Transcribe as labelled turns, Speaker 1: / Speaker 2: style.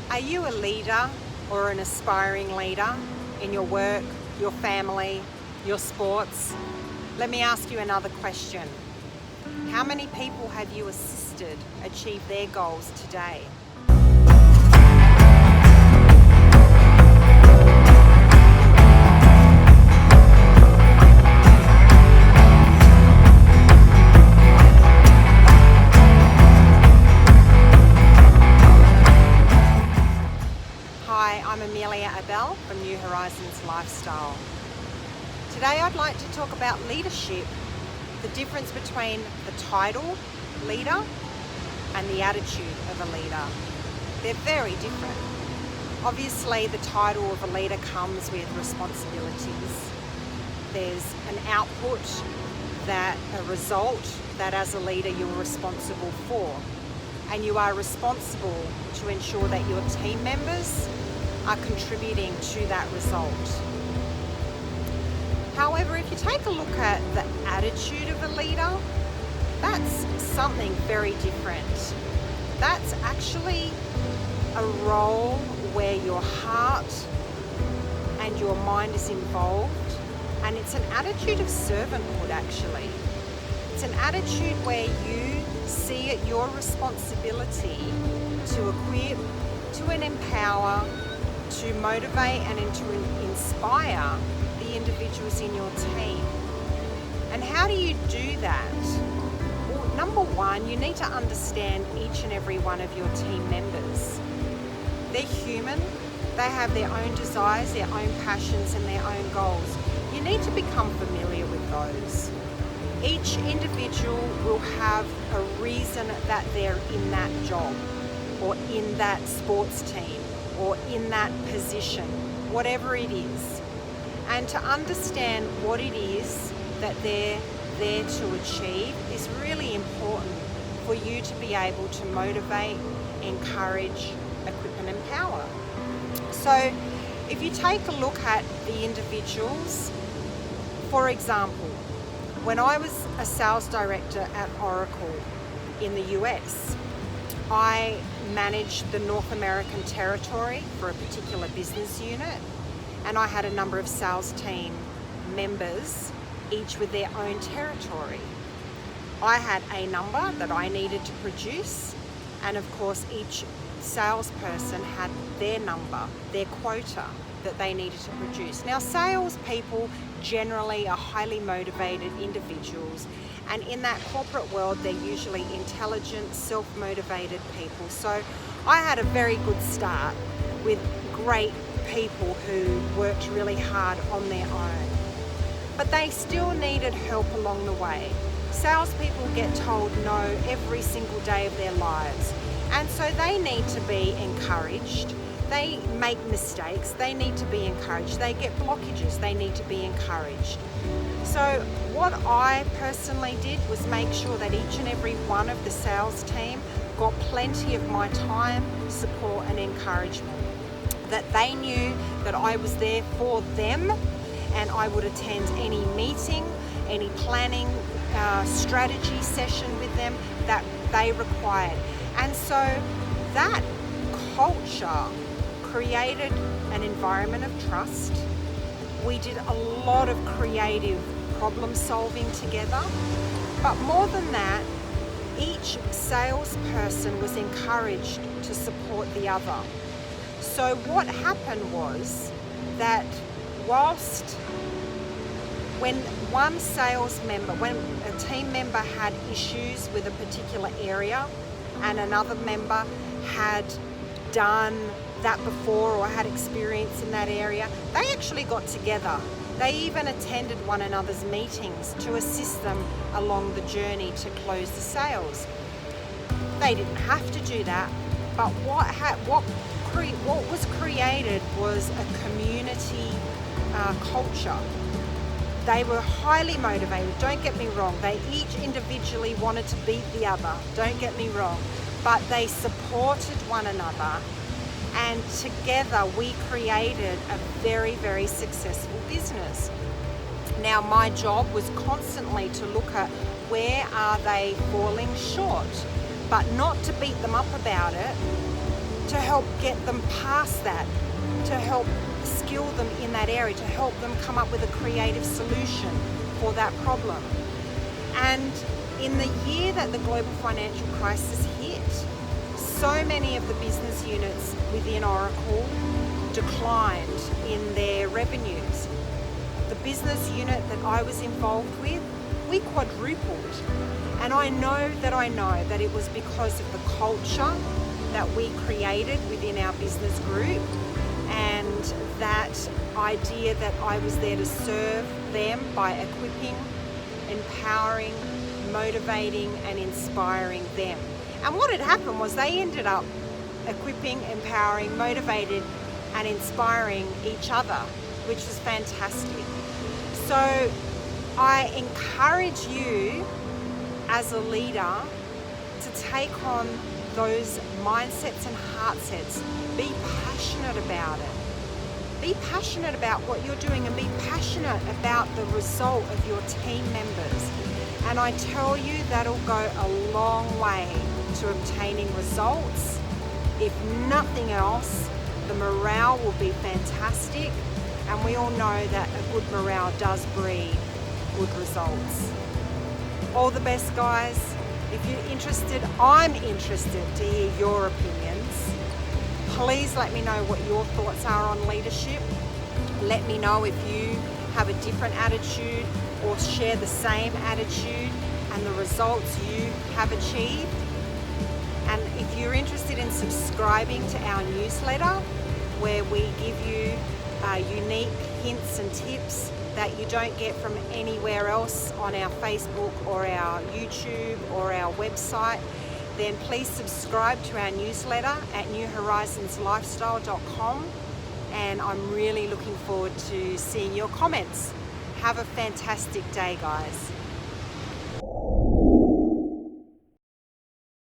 Speaker 1: Are you a leader or an aspiring leader in your work, your family, your sports? Let me ask you another question. How many people have you assisted achieve their goals today? Hi, I'm Amelia Abel from New Horizons Lifestyle. Today I'd like to talk about leadership, the difference between the title leader and the attitude of a leader. They're very different. Obviously, the title of a leader comes with responsibilities. There's an output, a result that as a leader you're responsible for. And you are responsible to ensure that your team members are contributing to that result. However, if you take a look at the attitude of a leader, that's something very different. That's actually a role where your heart and your mind is involved, and it's an attitude of servanthood actually. It's an attitude where you see it your responsibility to equip, to empower, to motivate and to inspire the individuals in your team. And how do you do that? Well, number one, you need to understand each and every one of your team members. They're human, they have their own desires, their own passions and their own goals. You need to become familiar with those. Each individual will have a reason that they're in that job or in that sports team or in that position, whatever it is. And to understand what it is that they're there to achieve is really important for you to be able to motivate, encourage, equip and empower. So if you take a look at the individuals, for example, when I was a sales director at Oracle in the US, I managed the North American territory for a particular business unit, and I had a number of sales team members, each with their own territory. I had a number that I needed to produce, and of course each salesperson had their number, their quota that they needed to produce. Now, salespeople generally are highly motivated individuals, and in that corporate world they're usually intelligent, self-motivated people. So I had a very good start with great people who worked really hard on their own, but they still needed help along the way. Salespeople get told no every single day of their lives, and so they need to be encouraged. They make mistakes, they need to be encouraged. They get blockages, they need to be encouraged. So what I personally did was make sure that each and every one of the sales team got plenty of my time, support and encouragement. That they knew that I was there for them, and I would attend any meeting, any planning, strategy session with them that they required. And so that culture created an environment of trust. We did a lot of creative problem solving together, but more than that, each salesperson was encouraged to support the other. So what happened was that when a team member had issues with a particular area and another member had done that before or had experience in that area, they actually got together. They even attended one another's meetings to assist them along the journey to close the sales. They didn't have to do that, but what was created was a community culture. They were highly motivated, don't get me wrong. They each individually wanted to beat the other, don't get me wrong. But they supported one another, and together we created a very, very successful business. Now, my job was constantly to look at where are they falling short, but not to beat them up about it, to help get them past that, to help skill them in that area, to help them come up with a creative solution for that problem. And in the year that the global financial crisis hit, so many of the business units within Oracle declined in their revenues. The business unit that I was involved with, we quadrupled. And I know that it was because of the culture that we created within our business group, and that idea that I was there to serve them by equipping, empowering, motivating and inspiring them. And what had happened was they ended up equipping, empowering, motivated and inspiring each other, which was fantastic. So I encourage you as a leader to take on those mindsets and heart sets. Be passionate about it. Be passionate about what you're doing and be passionate about the result of your team members. And I tell you, that'll go a long way to obtaining results. If nothing else, the morale will be fantastic. And we all know that a good morale does breed good results. All the best, guys. If you're interested, I'm interested to hear your opinions. Please let me know what your thoughts are on leadership. Let me know if you have a different attitude or share the same attitude and the results you have achieved. And if you're interested in subscribing to our newsletter, where we give you unique hints and tips that you don't get from anywhere else on our Facebook or our YouTube or our website, then please subscribe to our newsletter at newhorizonslifestyle.com, and I'm really looking forward to seeing your comments. Have a fantastic day, guys.